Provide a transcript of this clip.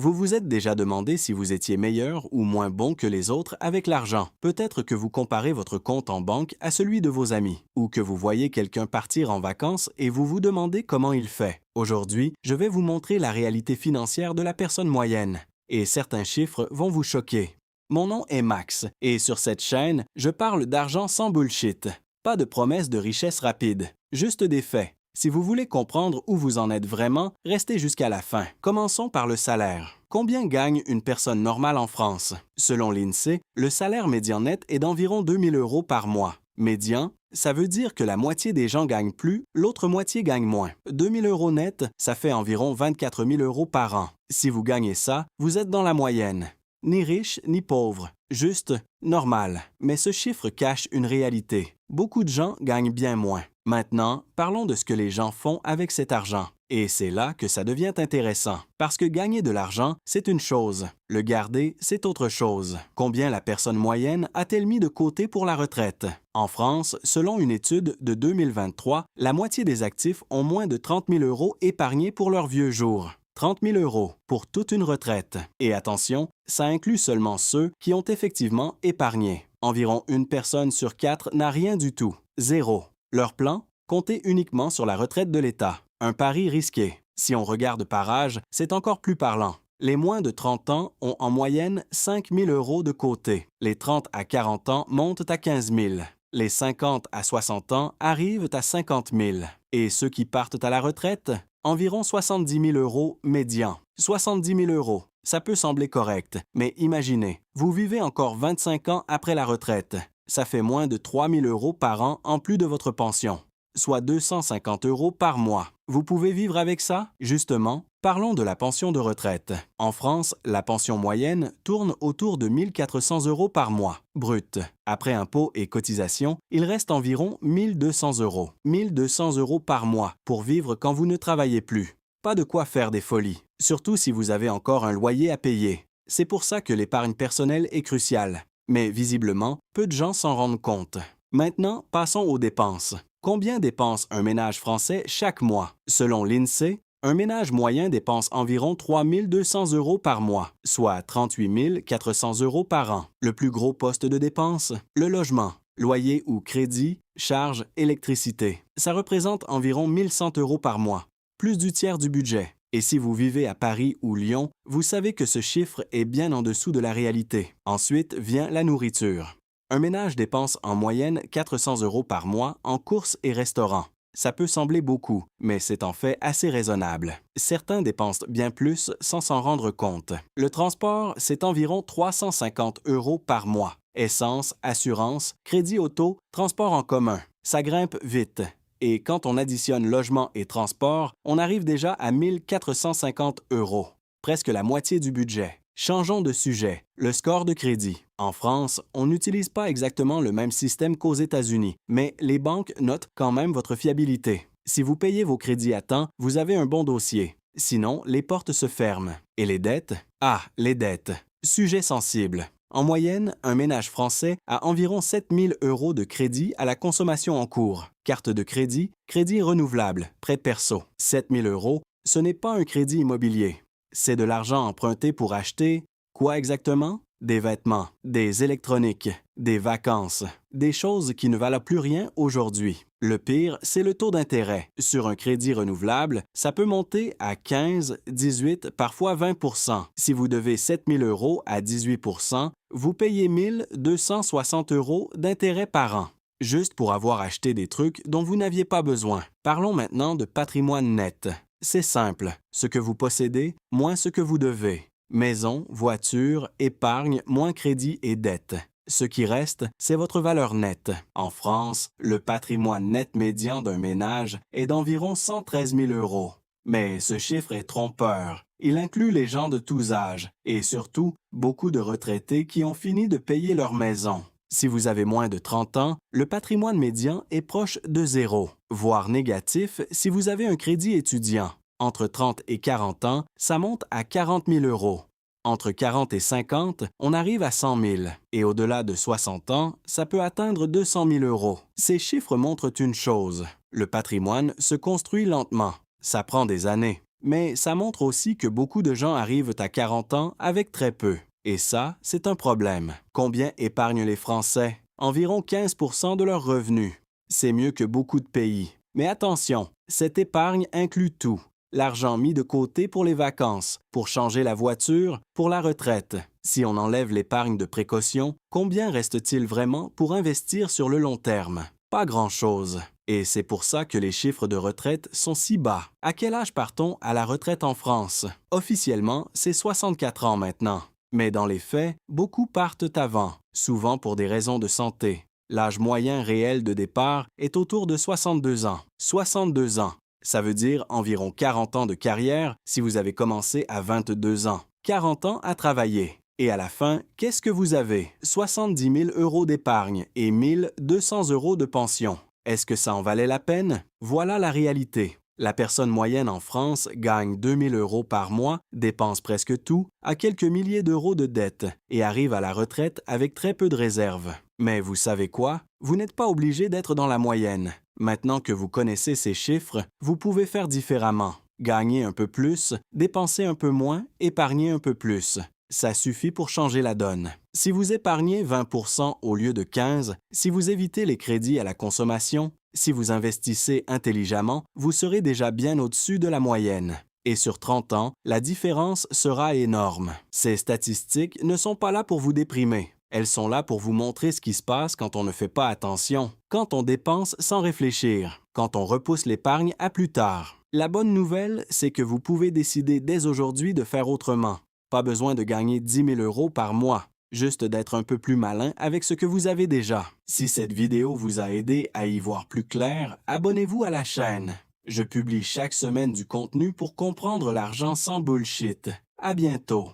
Vous vous êtes déjà demandé si vous étiez meilleur ou moins bon que les autres avec l'argent. Peut-être que vous comparez votre compte en banque à celui de vos amis, ou que vous voyez quelqu'un partir en vacances et vous vous demandez comment il fait. Aujourd'hui, je vais vous montrer la réalité financière de la personne moyenne. Et certains chiffres vont vous choquer. Mon nom est Max, et sur cette chaîne, je parle d'argent sans bullshit. Pas de promesses de richesse rapide, juste des faits. Si vous voulez comprendre où vous en êtes vraiment, restez jusqu'à la fin. Commençons par le salaire. Combien gagne une personne normale en France? Selon l'INSEE, le salaire médian net est d'environ 2 000 € par mois. Médian, ça veut dire que la moitié des gens gagnent plus, l'autre moitié gagne moins. 2 000 € net, ça fait environ 24 000 € par an. Si vous gagnez ça, vous êtes dans la moyenne. Ni riche ni pauvre, juste normal. Mais ce chiffre cache une réalité. Beaucoup de gens gagnent bien moins. Maintenant, parlons de ce que les gens font avec cet argent. Et c'est là que ça devient intéressant. Parce que gagner de l'argent, c'est une chose. Le garder, c'est autre chose. Combien la personne moyenne a-t-elle mis de côté pour la retraite? En France, selon une étude de 2023, la moitié des actifs ont moins de 30 000 € épargnés pour leurs vieux jours. 30 000 € pour toute une retraite. Et attention, ça inclut seulement ceux qui ont effectivement épargné. Environ une personne sur 4 n'a rien du tout. Zéro. Leur plan? Compter uniquement sur la retraite de l'État. Un pari risqué. Si on regarde par âge, c'est encore plus parlant. Les moins de 30 ans ont en moyenne 5 000 € de côté. Les 30 à 40 ans montent à 15 000. Les 50 à 60 ans arrivent à 50 000. Et ceux qui partent à la retraite? Environ 70 000 € médian. 70 000 €. Ça peut sembler correct, mais imaginez, vous vivez encore 25 ans après la retraite. Ça fait moins de 3 000 € par an en plus de votre pension, soit 250 € par mois. Vous pouvez vivre avec ça? Justement, parlons de la pension de retraite. En France, la pension moyenne tourne autour de 1 400 € par mois, brut. Après impôts et cotisations, il reste environ 1 200 €. 1 200 € par mois pour vivre quand vous ne travaillez plus. Pas de quoi faire des folies, surtout si vous avez encore un loyer à payer. C'est pour ça que l'épargne personnelle est cruciale. Mais visiblement, peu de gens s'en rendent compte. Maintenant, passons aux dépenses. Combien dépense un ménage français chaque mois? Selon l'INSEE, un ménage moyen dépense environ 3 200 € par mois, soit 38 400 € par an. Le plus gros poste de dépense? Le logement. Loyer ou crédit, charges, électricité. Ça représente environ 1 100 € par mois, plus du tiers du budget. Et si vous vivez à Paris ou Lyon, vous savez que ce chiffre est bien en dessous de la réalité. Ensuite vient la nourriture. Un ménage dépense en moyenne 400 € par mois en courses et restaurants. Ça peut sembler beaucoup, mais c'est en fait assez raisonnable. Certains dépensent bien plus sans s'en rendre compte. Le transport, c'est environ 350 € par mois. Essence, assurance, crédit auto, transport en commun. Ça grimpe vite. Et quand on additionne logement et transport, on arrive déjà à 1 450 €, presque la moitié du budget. Changeons de sujet, le score de crédit. En France, on n'utilise pas exactement le même système qu'aux États-Unis, mais les banques notent quand même votre fiabilité. Si vous payez vos crédits à temps, vous avez un bon dossier. Sinon, les portes se ferment. Et les dettes? Ah, les dettes. Sujet sensible. En moyenne, un ménage français a environ 7 000 € de crédit à la consommation en cours. Carte de crédit renouvelable, prêt perso. 7 000 €, ce n'est pas un crédit immobilier. C'est de l'argent emprunté pour acheter quoi exactement? Des vêtements, des électroniques, des vacances, des choses qui ne valent plus rien aujourd'hui. Le pire, c'est le taux d'intérêt. Sur un crédit renouvelable, ça peut monter à 15, 18, parfois 20 %. Si vous devez 7 000 € à 18 %, vous payez 1 260 € d'intérêt par an, juste pour avoir acheté des trucs dont vous n'aviez pas besoin. Parlons maintenant de patrimoine net. C'est simple, ce que vous possédez, moins ce que vous devez. Maison, voiture, épargne, moins crédit et dette. Ce qui reste, c'est votre valeur nette. En France, le patrimoine net médian d'un ménage est d'environ 113 000 €. Mais ce chiffre est trompeur. Il inclut les gens de tous âges et surtout beaucoup de retraités qui ont fini de payer leur maison. Si vous avez moins de 30 ans, le patrimoine médian est proche de zéro, voire négatif si vous avez un crédit étudiant. Entre 30 et 40 ans, ça monte à 40 000 €. Entre 40 et 50, on arrive à 100 000. Et au-delà de 60 ans, ça peut atteindre 200 000 €. Ces chiffres montrent une chose. Le patrimoine se construit lentement. Ça prend des années. Mais ça montre aussi que beaucoup de gens arrivent à 40 ans avec très peu. Et ça, c'est un problème. Combien épargnent les Français? Environ 15% de leurs revenus. C'est mieux que beaucoup de pays. Mais attention, cette épargne inclut tout. L'argent mis de côté pour les vacances, pour changer la voiture, pour la retraite. Si on enlève l'épargne de précaution, combien reste-t-il vraiment pour investir sur le long terme? Pas grand-chose. Et c'est pour ça que les chiffres de retraite sont si bas. À quel âge part-on à la retraite en France? Officiellement, c'est 64 ans maintenant. Mais dans les faits, beaucoup partent avant, souvent pour des raisons de santé. L'âge moyen réel de départ est autour de 62 ans. 62 ans. Ça veut dire environ 40 ans de carrière si vous avez commencé à 22 ans. 40 ans à travailler. Et à la fin, qu'est-ce que vous avez? 70 000 € d'épargne et 1 200 € de pension. Est-ce que ça en valait la peine? Voilà la réalité. La personne moyenne en France gagne 2 000 € par mois, dépense presque tout, a quelques milliers d'euros de dettes et arrive à la retraite avec très peu de réserves. Mais vous savez quoi? Vous n'êtes pas obligé d'être dans la moyenne. Maintenant que vous connaissez ces chiffres, vous pouvez faire différemment. Gagner un peu plus, dépenser un peu moins, épargner un peu plus. Ça suffit pour changer la donne. Si vous épargnez 20% au lieu de 15%, si vous évitez les crédits à la consommation, si vous investissez intelligemment, vous serez déjà bien au-dessus de la moyenne. Et sur 30 ans, la différence sera énorme. Ces statistiques ne sont pas là pour vous déprimer. Elles sont là pour vous montrer ce qui se passe quand on ne fait pas attention, quand on dépense sans réfléchir, quand on repousse l'épargne à plus tard. La bonne nouvelle, c'est que vous pouvez décider dès aujourd'hui de faire autrement. Pas besoin de gagner 10 000 € par mois, juste d'être un peu plus malin avec ce que vous avez déjà. Si cette vidéo vous a aidé à y voir plus clair, abonnez-vous à la chaîne. Je publie chaque semaine du contenu pour comprendre l'argent sans bullshit. À bientôt.